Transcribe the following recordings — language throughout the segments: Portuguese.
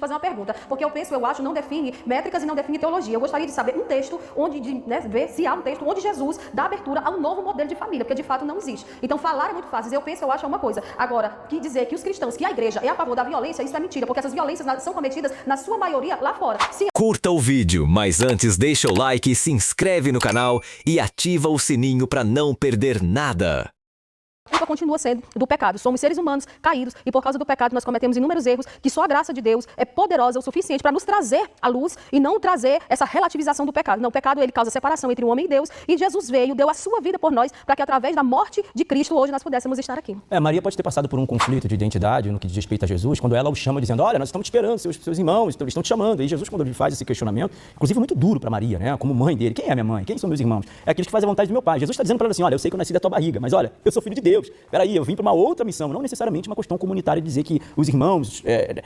fazer uma pergunta, porque eu acho, não define métricas e não define teologia. Eu gostaria de saber um texto, ver se há um texto onde Jesus dá abertura a um novo modelo de família, porque de fato não existe. Então falar é muito fácil, eu acho é uma coisa. Agora, que dizer que os cristãos, que a igreja é a favor da violência, isso é mentira, porque essas violências são cometidas, na sua maioria, lá fora. Sim. Curta o vídeo, mas antes deixa o like, se inscreve no canal e ativa o sininho para não perder nada. A culpa continua sendo do pecado. Somos seres humanos caídos e por causa do pecado nós cometemos inúmeros erros que só a graça de Deus é poderosa o suficiente para nos trazer à luz e não trazer essa relativização do pecado. Não, o pecado ele causa separação entre o homem e Deus e Jesus veio, deu a sua vida por nós para que através da morte de Cristo hoje nós pudéssemos estar aqui. Maria pode ter passado por um conflito de identidade no que diz respeito a Jesus, quando ela o chama dizendo, olha, nós estamos te esperando, seus irmãos estão te chamando. E Jesus, quando ele faz esse questionamento, inclusive muito duro para Maria, né, como mãe dele, quem é minha mãe? Quem são meus irmãos? É aqueles que fazem a vontade do meu pai. Jesus está dizendo para ela assim, olha, eu sei que eu nasci da tua barriga, mas olha, eu sou filho de Deus. Peraí, eu vim para uma outra missão, não necessariamente uma questão comunitária de dizer que os irmãos,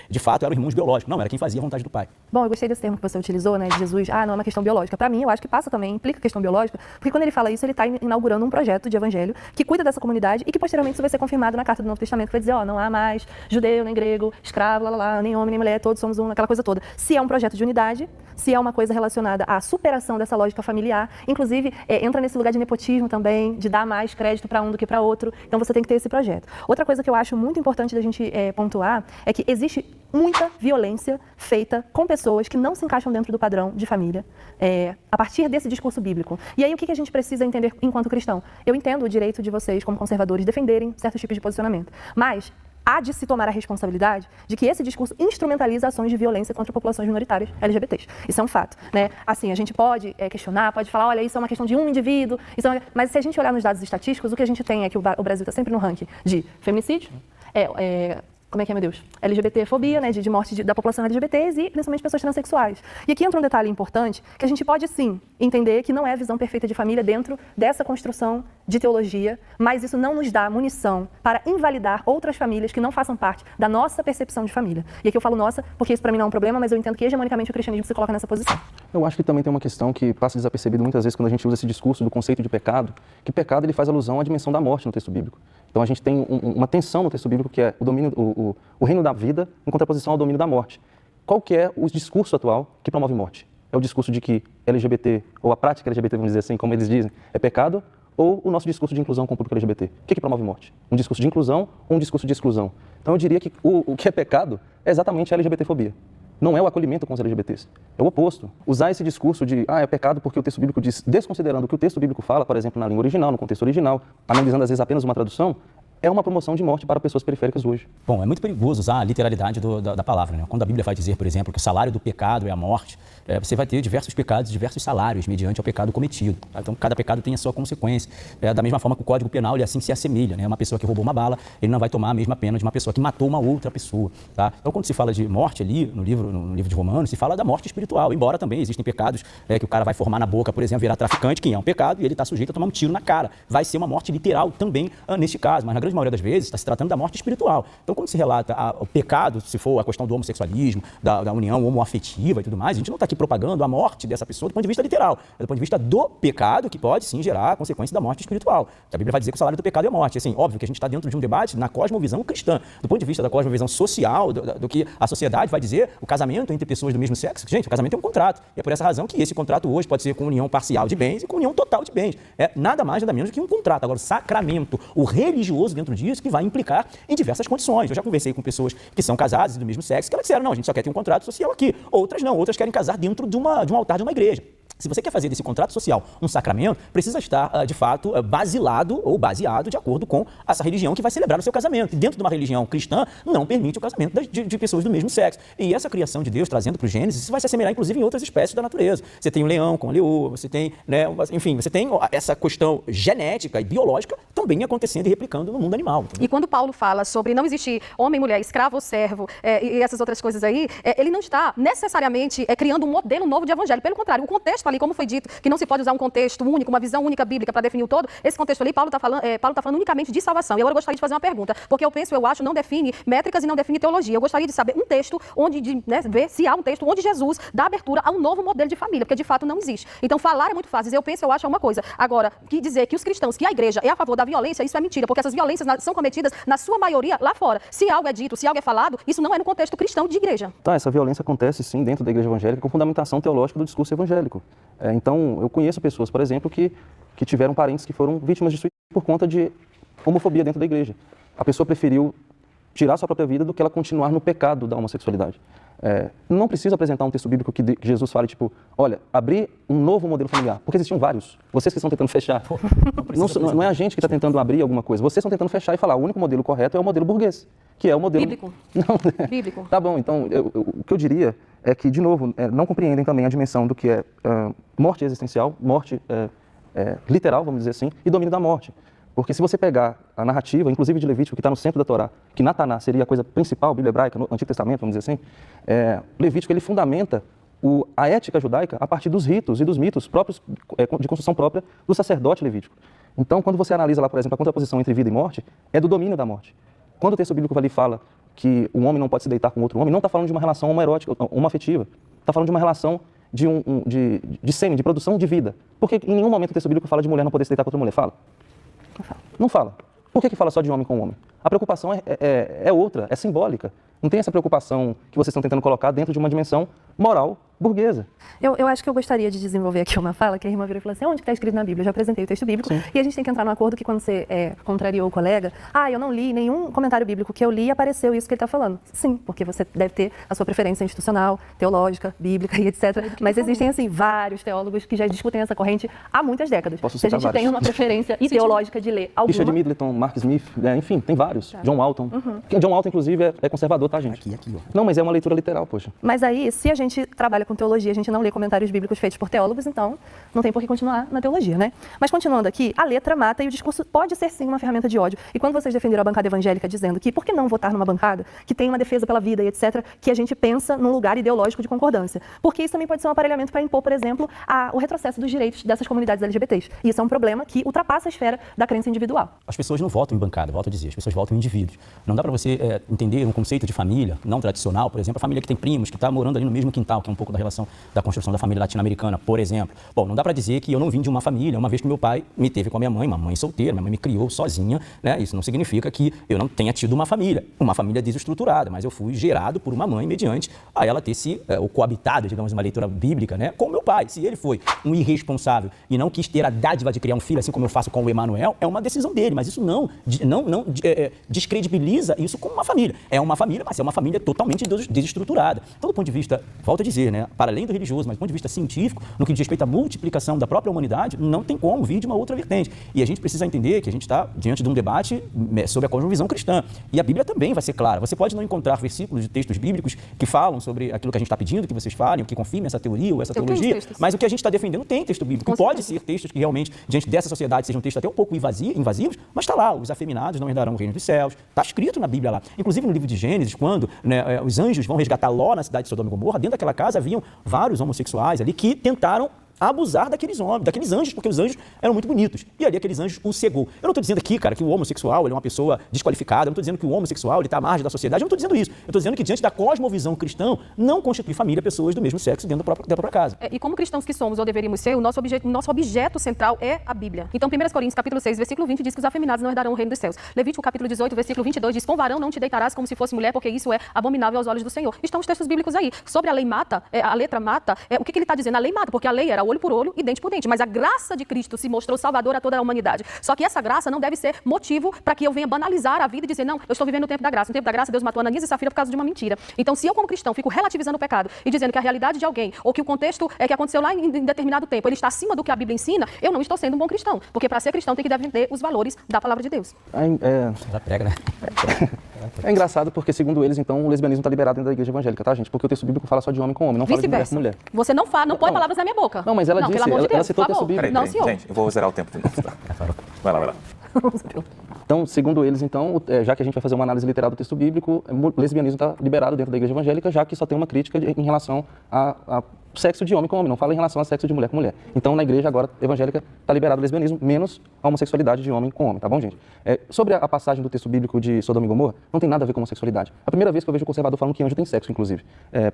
de fato, eram irmãos biológicos. Não, era quem fazia a vontade do pai. Bom, eu gostei desse termo que você utilizou, né, de Jesus, não é uma questão biológica. Para mim, eu acho que passa também, implica questão biológica, porque quando ele fala isso, ele está inaugurando um projeto de evangelho que cuida dessa comunidade e que posteriormente isso vai ser confirmado na Carta do Novo Testamento, que vai dizer, não há mais judeu, nem grego, escravo, nem homem, nem mulher, todos somos um, aquela coisa toda. Se é um projeto de unidade, se é uma coisa relacionada à superação dessa lógica familiar, inclusive entra nesse lugar de nepotismo também, de dar mais crédito para um do que para outro, então você tem que ter esse projeto. Outra coisa que eu acho muito importante da gente pontuar é que existe muita violência feita com pessoas que não se encaixam dentro do padrão de família, a partir desse discurso bíblico. E aí o que a gente precisa entender enquanto cristão? Eu entendo o direito de vocês, como conservadores, defenderem certos tipos de posicionamento, mas há de se tomar a responsabilidade de que esse discurso instrumentaliza ações de violência contra populações minoritárias LGBTs. Isso é um fato, né? Assim, a gente pode questionar, pode falar, olha, isso é uma questão de um indivíduo, mas se a gente olhar nos dados estatísticos, o que a gente tem é que o Brasil está sempre no ranking de feminicídio, como é que é, meu Deus? LGBTfobia, né, de morte da população LGBTs e principalmente pessoas transexuais. E aqui entra um detalhe importante, que a gente pode sim entender que não é a visão perfeita de família dentro dessa construção de teologia, mas isso não nos dá munição para invalidar outras famílias que não façam parte da nossa percepção de família. E aqui eu falo nossa, porque isso para mim não é um problema, mas eu entendo que hegemonicamente o cristianismo se coloca nessa posição. Eu acho que também tem uma questão que passa desapercebido muitas vezes quando a gente usa esse discurso do conceito de pecado, que pecado ele faz alusão à dimensão da morte no texto bíblico. Então a gente tem uma tensão no texto bíblico que é o reino da vida em contraposição ao domínio da morte. Qual que é o discurso atual que promove morte? É o discurso de que LGBT, ou a prática LGBT, vamos dizer assim, como eles dizem, é pecado? Ou o nosso discurso de inclusão com o público LGBT? O que promove morte? Um discurso de inclusão ou um discurso de exclusão? Então eu diria que o que é pecado é exatamente a LGBTfobia. Não é o acolhimento com os LGBTs, é o oposto. Usar esse discurso de, é pecado porque o texto bíblico diz, desconsiderando o que o texto bíblico fala, por exemplo, na língua original, no contexto original, analisando às vezes apenas uma tradução, é uma promoção de morte para pessoas periféricas hoje. Bom, é muito perigoso usar a literalidade da palavra, né? Quando a Bíblia vai dizer, por exemplo, que o salário do pecado é a morte, você vai ter diversos pecados, diversos salários mediante ao pecado cometido. Tá? Então, cada pecado tem a sua consequência. Da mesma forma que o Código Penal, ele assim se assemelha, né? Uma pessoa que roubou uma bala, ele não vai tomar a mesma pena de uma pessoa que matou uma outra pessoa. Tá? Então, quando se fala de morte ali, no livro de Romanos, se fala da morte espiritual, embora também existem pecados que o cara vai formar na boca, por exemplo, virar traficante, que é um pecado, e ele está sujeito a tomar um tiro na cara. Vai ser uma morte literal também neste caso, mas na grande maioria das vezes está se tratando da morte espiritual. Então, quando se relata o pecado, se for a questão do homossexualismo, da união homoafetiva e tudo mais, a gente não está aqui propagando a morte dessa pessoa do ponto de vista literal, é do ponto de vista do pecado, que pode sim gerar a consequência da morte espiritual. A Bíblia vai dizer que o salário do pecado é a morte. Assim, óbvio que a gente está dentro de um debate na cosmovisão cristã. Do ponto de vista da cosmovisão social, do que a sociedade vai dizer, o casamento entre pessoas do mesmo sexo, gente, o casamento é um contrato. E é por essa razão que esse contrato hoje pode ser com união parcial de bens e com união total de bens. É nada mais, nada menos do que um contrato. Agora, o sacramento, o religioso dentro disso, que vai implicar em diversas condições. Eu já conversei com pessoas que são casadas e do mesmo sexo, que elas disseram, não, a gente só quer ter um contrato social aqui. Outras não, outras querem casar dentro de um altar de uma igreja. Se você quer fazer desse contrato social um sacramento, precisa estar, de fato, basilado ou baseado de acordo com essa religião que vai celebrar o seu casamento. E dentro de uma religião cristã, não permite o casamento de pessoas do mesmo sexo. E essa criação de Deus, trazendo para o Gênesis, isso vai se assemelhar, inclusive, em outras espécies da natureza. Você tem o leão com a leoa, você tem, né, enfim, você tem essa questão genética e biológica também acontecendo e replicando no mundo animal. Entendeu? E quando Paulo fala sobre não existir homem, mulher, escravo ou servo, e essas outras coisas aí, ele não está necessariamente criando um modelo novo de evangelho. Pelo contrário, o contexto ali, como foi dito, que não se pode usar um contexto único, uma visão única bíblica para definir o todo, esse contexto ali, Paulo está falando unicamente de salvação. E agora eu gostaria de fazer uma pergunta, porque eu acho, não define métricas e não define teologia. Eu gostaria de saber um texto ver se há um texto onde Jesus dá abertura a um novo modelo de família, porque de fato não existe. Então falar é muito fácil, eu acho é uma coisa. Agora, que dizer que os cristãos, que a igreja é a favor da violência, isso é mentira, porque essas violências são cometidas, na sua maioria, lá fora. Se algo é dito, se algo é falado, isso não é no contexto cristão de igreja. Tá, essa violência acontece sim dentro da igreja evangélica com fundamentação teológica do discurso evangélico. Então, eu conheço pessoas, por exemplo, que tiveram parentes que foram vítimas de suicídio por conta de homofobia dentro da igreja. A pessoa preferiu tirar sua própria vida do que ela continuar no pecado da homossexualidade. Não precisa apresentar um texto bíblico que Jesus fale, tipo, olha, abrir um novo modelo familiar, porque existiam vários. Vocês que estão tentando fechar. Não é a gente que está tentando abrir alguma coisa. Vocês estão tentando fechar e falar, o único modelo correto é o modelo burguês, que é o modelo... Bíblico. Não, Bíblico. Tá bom, então, o que eu diria é que, de novo, não compreendem também a dimensão do que é morte existencial, morte literal, vamos dizer assim, e domínio da morte. Porque se você pegar a narrativa, inclusive de Levítico, que está no centro da Torá, que na Taná seria a coisa principal, a Bíblia hebraica, no Antigo Testamento, vamos dizer assim, Levítico ele fundamenta a ética judaica a partir dos ritos e dos mitos próprios, de construção própria do sacerdote levítico. Então, quando você analisa lá, por exemplo, a contraposição entre vida e morte, é do domínio da morte. Quando o texto bíblico ali fala que um homem não pode se deitar com outro homem, não está falando de uma relação homoerótica, homoafetiva, está falando de uma relação de sêmen, de produção de vida. Porque em nenhum momento o texto bíblico fala de mulher não poder se deitar com outra mulher, fala? Não fala. Por que fala só de homem com homem? A preocupação é outra, é simbólica. Não tem essa preocupação que vocês estão tentando colocar dentro de uma dimensão moral burguesa. Eu acho que eu gostaria de desenvolver aqui uma fala que a irmã virou e falou assim, onde está escrito na Bíblia? Eu já apresentei o texto bíblico. Sim. E a gente tem que entrar num acordo que quando você contrariou o colega, eu não li nenhum comentário bíblico que eu li e apareceu isso que ele está falando. Sim, porque você deve ter a sua preferência institucional, teológica, bíblica e etc. Mas existem, assim, vários teólogos que já discutem essa corrente há muitas décadas. Posso Se a citar gente vários. tem uma preferência ideológica de ler alguma... Richard Middleton, Mark Smith, enfim, tem vários. John Walton. John Walton, inclusive, é conservador, tá, gente? Aqui, ó. Não, mas é uma leitura literal, poxa. Mas aí, se a gente trabalha com teologia, a gente não lê comentários bíblicos feitos por teólogos, então não tem por que continuar na teologia, né? Mas continuando aqui, a letra mata e o discurso pode ser sim uma ferramenta de ódio. E quando vocês defenderam a bancada evangélica dizendo que por que não votar numa bancada que tem uma defesa pela vida e etc., que a gente pensa num lugar ideológico de concordância? Porque isso também pode ser um aparelhamento para impor, por exemplo, o retrocesso dos direitos dessas comunidades LGBTs. E isso é um problema que ultrapassa a esfera da crença individual. As pessoas não votam em bancada, volto a dizer, as pessoas votam em indivíduos. Não dá para você entender um conceito de família não tradicional, por exemplo, a família que tem primos, que está morando ali no mesmo quintal, que é um pouco da relação da construção da família latino-americana, por exemplo. Bom, não dá para dizer que eu não vim de uma família, uma vez que meu pai me teve com a minha mãe solteira, minha mãe me criou sozinha, né? Isso não significa que eu não tenha tido uma família desestruturada, mas eu fui gerado por uma mãe mediante a ela ter o coabitado, digamos, uma leitura bíblica, né? Com meu pai. Se ele foi um irresponsável e não quis ter a dádiva de criar um filho, assim como eu faço com o Emanuel, é uma decisão dele, mas isso não descredibiliza isso como uma família. É uma família, mas é uma família totalmente desestruturada. Então, do ponto de vista, volto a dizer, né? Para além do religioso, mas do ponto de vista científico, no que diz respeito à multiplicação da própria humanidade, não tem como vir de uma outra vertente. E a gente precisa entender que a gente está diante de um debate sobre a cosmovisão cristã. E a Bíblia também vai ser clara. Você pode não encontrar versículos de textos bíblicos que falam sobre aquilo que a gente está pedindo que vocês falem, que confirmem essa teoria ou essa teologia, mas o que a gente está defendendo tem texto bíblico. Pode ser textos que realmente, diante dessa sociedade, sejam textos até um pouco invasivos, mas está lá, os afeminados não herdarão o reino dos céus. Está escrito na Bíblia lá. Inclusive no livro de Gênesis, quando os anjos vão resgatar Ló na cidade de Sodoma e Gomorra, dentro daquela casa haviam vários homossexuais ali que tentaram abusar daqueles homens, daqueles anjos, porque os anjos eram muito bonitos. E ali aqueles anjos o cegou. Eu não estou dizendo aqui, cara, que o homossexual ele é uma pessoa desqualificada, eu não estou dizendo que o homossexual está à margem da sociedade, eu não estou dizendo isso. Eu estou dizendo que diante da cosmovisão cristã, não constitui família pessoas do mesmo sexo dentro da própria casa. E como cristãos que somos ou deveríamos ser, o nosso objeto central é a Bíblia. Então, 1 Coríntios, capítulo 6, versículo 20, diz que os afeminados não herdarão o reino dos céus. Levítico, capítulo 18, versículo 22, diz, com varão não te deitarás como se fosse mulher, porque isso é abominável aos olhos do Senhor. Estão os textos bíblicos aí. Sobre a lei mata, a letra mata, o que ele está dizendo? A lei mata, porque a lei era olho por olho e dente por dente, mas a graça de Cristo se mostrou salvadora a toda a humanidade. Só que essa graça não deve ser motivo para que eu venha banalizar a vida e dizer, não, eu estou vivendo o tempo da graça. No tempo da graça, Deus matou Ananias e Safira por causa de uma mentira. Então, se eu como cristão fico relativizando o pecado e dizendo que a realidade de alguém, ou que o contexto que aconteceu lá em determinado tempo, ele está acima do que a Bíblia ensina, eu não estou sendo um bom cristão. Porque para ser cristão tem que defender os valores da palavra de Deus. Já prega, né? É engraçado porque, segundo eles, então, o lesbianismo está liberado dentro da igreja evangélica, tá, gente? Porque o texto bíblico fala só de homem com homem, não fala de mulher com mulher. Você não põe palavras na minha boca. Não, mas ela disse, pelo amor de Deus, ela citou o por texto favor. bíblico. Não, senhor. Gente, eu vou zerar o tempo de novo, tá? Vai lá. Vamos ver. Então, segundo eles, então, já que a gente vai fazer uma análise literal do texto bíblico, lesbianismo está liberado dentro da igreja evangélica, já que só tem uma crítica em relação a sexo de homem com homem, não fala em relação a sexo de mulher com mulher. Então, na igreja agora evangélica está liberado o lesbianismo, menos a homossexualidade de homem com homem, tá bom, gente? Sobre a passagem do texto bíblico de Sodoma e Gomorra, não tem nada a ver com homossexualidade. É a primeira vez que eu vejo o conservador falando que anjo tem sexo, inclusive.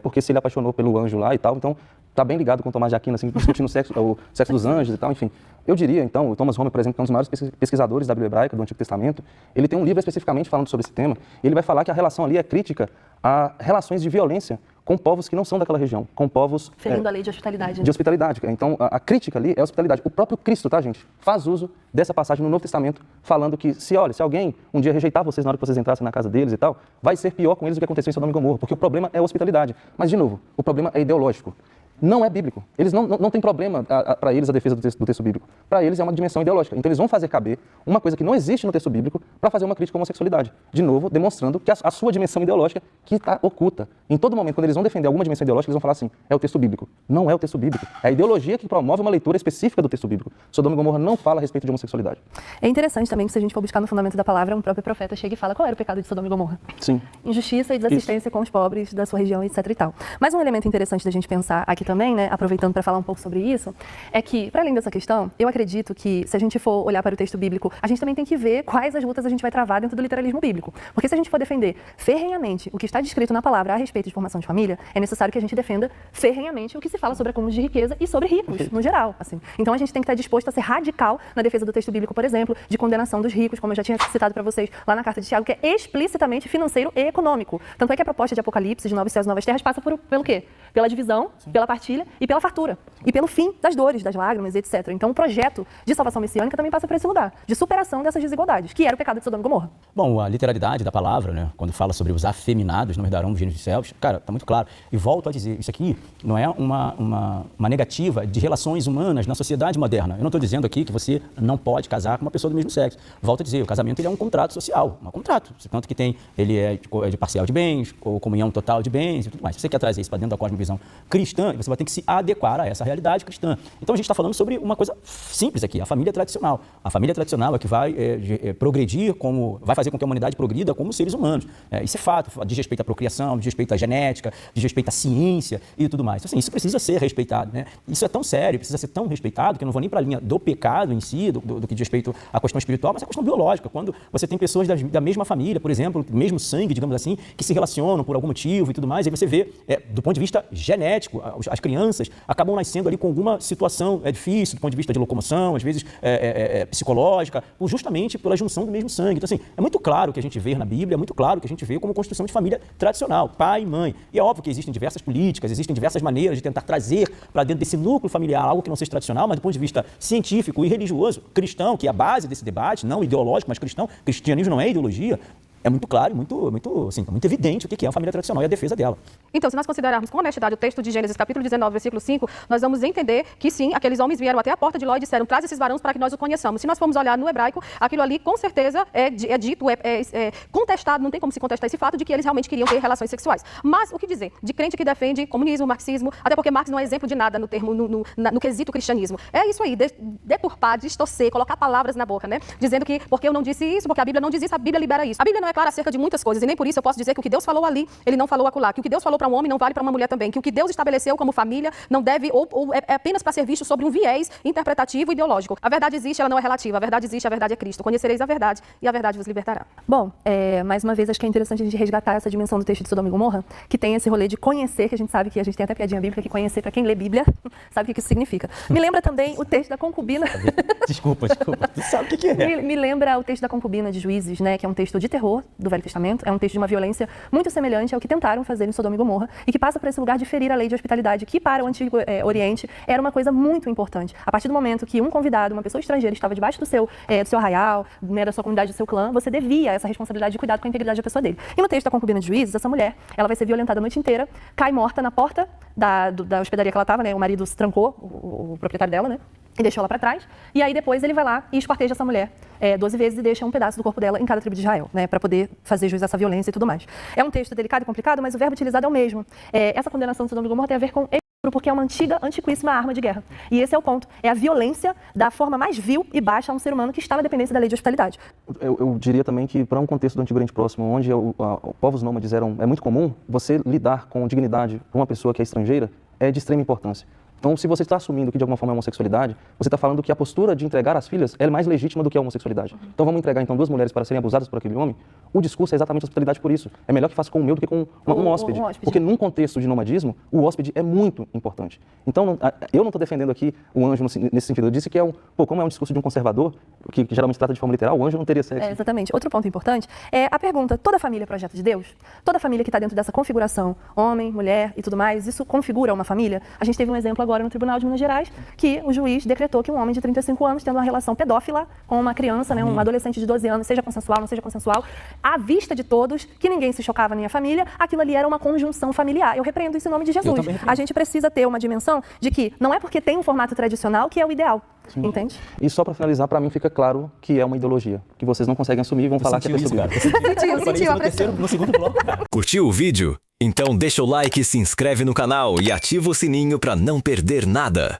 Porque se ele apaixonou pelo anjo lá e tal, então tá bem ligado com o Tomás de Aquino, assim, discutindo o sexo dos anjos e tal, enfim. Eu diria, então, o Thomas Homer, por exemplo, que é um dos maiores pesquisadores da Bíblia hebraica, do Antigo Testamento, ele tem um livro especificamente falando sobre esse tema, e ele vai falar que a relação ali é crítica a relações de violência com povos que não são daquela região, com povos... Ferindo a lei de hospitalidade. De hospitalidade. Então, a crítica ali é a hospitalidade. O próprio Cristo, tá, gente, faz uso dessa passagem no Novo Testamento, falando que, se alguém um dia rejeitar vocês na hora que vocês entrassem na casa deles e tal, vai ser pior com eles do que aconteceu em Sodoma e Gomorra, porque o problema é a hospitalidade. Mas, de novo, o problema é ideológico. Não é bíblico. Eles não tem problema, para eles, a defesa do texto bíblico. Para eles é uma dimensão ideológica. Então eles vão fazer caber uma coisa que não existe no texto bíblico para fazer uma crítica à homossexualidade. De novo, demonstrando que a sua dimensão ideológica que está oculta. Em todo momento, quando eles vão defender alguma dimensão ideológica, eles vão falar assim, é o texto bíblico. Não é o texto bíblico. É a ideologia que promove uma leitura específica do texto bíblico. Sodoma e Gomorra não fala a respeito de homossexualidade. É interessante também que, se a gente for buscar no fundamento da palavra, um próprio profeta chega e fala qual era o pecado de Sodoma e Gomorra. Sim. Injustiça e desassistência com os pobres da sua região, etc e tal. Mas um elemento interessante da gente pensar aqui também, né, aproveitando para falar um pouco sobre isso, é que, para além dessa questão, eu acredito que, se a gente for olhar para o texto bíblico, a gente também tem que ver quais as lutas a gente vai travar dentro do literalismo bíblico. Porque se a gente for defender ferrenhamente o que está descrito na palavra a respeito de formação de família, é necessário que a gente defenda ferrenhamente o que se fala sobre acúmulos de riqueza e sobre ricos, no geral. Assim. Então a gente tem que estar disposto a ser radical na defesa do texto bíblico, por exemplo, de condenação dos ricos, como eu já tinha citado para vocês lá na carta de Tiago, que é explicitamente financeiro e econômico. Tanto é que a proposta de Apocalipse, de novos céus e novas terras, passa pelo quê? Pela divisão, pela partilha e pela fartura. E pelo fim das dores, das lágrimas, etc. Então o projeto de salvação messiânica também passa por esse lugar, de superação dessas desigualdades, que era o pecado de Sodoma e Gomorra. Bom, a literalidade da palavra, né, quando fala sobre os afeminados não herdarão os reinos dos céus, cara, tá muito claro. E volto a dizer, isso aqui não é uma negativa de relações humanas na sociedade moderna. Eu não estou dizendo aqui que você não pode casar com uma pessoa do mesmo sexo. Volto a dizer, o casamento ele é um contrato social, um contrato. Tanto que ele é de parcial de bens, ou comunhão total de bens e tudo mais. Se você quer trazer isso para dentro da cosmovisão cristã, você vai ter que se adequar a essa realidade cristã. Então a gente está falando sobre uma coisa simples aqui, a família tradicional. A família tradicional é que vai progredir, vai fazer com que a humanidade progrida como seres humanos. Isso é fato, diz respeito à procriação, diz respeito à genética, diz respeito à ciência e tudo mais. Então, assim, isso precisa ser respeitado, né? Isso é tão sério, precisa ser tão respeitado, que eu não vou nem para a linha do pecado em si, do que diz respeito à questão espiritual, mas à questão biológica. Quando você tem pessoas da mesma família, por exemplo, mesmo sangue, digamos assim, que se relacionam por algum motivo e tudo mais, aí você vê, do ponto de vista genético, as crianças acabam nascendo ali com alguma situação difícil, do ponto de vista de locomoção, às vezes psicológica, justamente pela junção do mesmo sangue. Então, assim, é muito claro que a gente vê na Bíblia, é muito claro que a gente vê como construção de família tradicional, pai e mãe. E é óbvio que existem diversas políticas, existem diversas maneiras de tentar trazer para dentro desse núcleo familiar algo que não seja tradicional, mas do ponto de vista científico e religioso, cristão, que é a base desse debate, não ideológico, mas cristão. Cristianismo não é ideologia. É muito claro, muito evidente o que é a família tradicional e a defesa dela. Então, se nós considerarmos com honestidade o texto de Gênesis, capítulo 19, versículo 5, nós vamos entender que sim, aqueles homens vieram até a porta de Ló e disseram, traz esses varões para que nós o conheçamos. Se nós formos olhar no hebraico, aquilo ali com certeza é dito, contestado, não tem como se contestar esse fato de que eles realmente queriam ter relações sexuais. Mas o que dizer? De crente que defende comunismo, marxismo, até porque Marx não é exemplo de nada no termo, no quesito cristianismo. É isso aí, deturpar, distorcer, colocar palavras na boca, né? Dizendo que porque eu não disse isso, porque a Bíblia não diz isso, a Bíblia libera isso. A Bíblia não é clara acerca de muitas coisas, e nem por isso eu posso dizer que o que Deus falou ali, ele não falou acolá, que o que Deus falou para um homem não vale para uma mulher também, que o que Deus estabeleceu como família não deve, ou é apenas para ser visto sobre um viés interpretativo e ideológico. A verdade existe, ela não é relativa, a verdade existe, a verdade é Cristo. Conhecereis a verdade e a verdade vos libertará. Bom, mais uma vez, acho que é interessante a gente resgatar essa dimensão do texto de Sodoma e Gomorra, que tem esse rolê de conhecer, que a gente sabe que a gente tem até piadinha bíblica, que conhecer, para quem lê Bíblia, sabe o que isso significa. Me lembra também o texto da concubina. Desculpa. Tu sabe o que é. Me lembra o texto da concubina de Juízes, né, que é um texto de terror do Velho Testamento, é um texto de uma violência muito semelhante ao que tentaram fazer em Sodoma e Gomorra e que passa por esse lugar de ferir a lei de hospitalidade, que para o Antigo Oriente era uma coisa muito importante. A partir do momento que um convidado, uma pessoa estrangeira, estava debaixo do seu arraial, né, da sua comunidade, do seu clã, você devia essa responsabilidade de cuidado com a integridade da pessoa dele. E no texto da concubina de Juízes, essa mulher, ela vai ser violentada a noite inteira, cai morta na porta da hospedaria que ela estava, né, o marido se trancou, o proprietário dela, né, e deixou ela para trás, e aí depois ele vai lá e esquarteja essa mulher 12 vezes e deixa um pedaço do corpo dela em cada tribo de Israel, né, para poder fazer juízo a essa violência e tudo mais. É um texto delicado e complicado, mas o verbo utilizado é o mesmo. Essa condenação de Sodoma e Gomorra tem a ver com porque é uma antiga, antiquíssima arma de guerra. E esse é o ponto. É a violência da forma mais vil e baixa a um ser humano que está na dependência da lei de hospitalidade. Eu diria também que, para um contexto do Antigo Oriente Próximo, onde povos nômades é muito comum, você lidar com dignidade para uma pessoa que é estrangeira é de extrema importância. Então, se você está assumindo que de alguma forma é homossexualidade, você está falando que a postura de entregar as filhas é mais legítima do que a homossexualidade. Então, vamos entregar então 2 mulheres para serem abusadas por aquele homem? O discurso é exatamente a hospitalidade por isso. É melhor que faça com o meu do que com um hóspede. Porque num contexto de nomadismo, o hóspede é muito importante. Então, eu não estou defendendo aqui o anjo nesse sentido. Eu disse que como é um discurso de um conservador, que geralmente trata de forma literal, o anjo não teria sexo. Exatamente. Outro ponto importante é a pergunta: toda família é projeto de Deus? Toda família que está dentro dessa configuração, homem, mulher e tudo mais, isso configura uma família? A gente teve um exemplo agora no Tribunal de Minas Gerais, que o juiz decretou que um homem de 35 anos tendo uma relação pedófila com uma criança, né, um adolescente de 12 anos, seja consensual, não seja consensual, à vista de todos, que ninguém se chocava nem a família, aquilo ali era uma conjunção familiar. Eu repreendo isso em nome de Jesus. A gente precisa ter uma dimensão de que não é porque tem um formato tradicional que é o ideal. Sim. Entende? E só para finalizar, para mim fica claro que é uma ideologia, que vocês não conseguem assumir e vão falar que é pessoa. Sentiu, no segundo bloco, cara. Curtiu o vídeo? Então deixa o like, se inscreve no canal e ativa o sininho para não perder nada.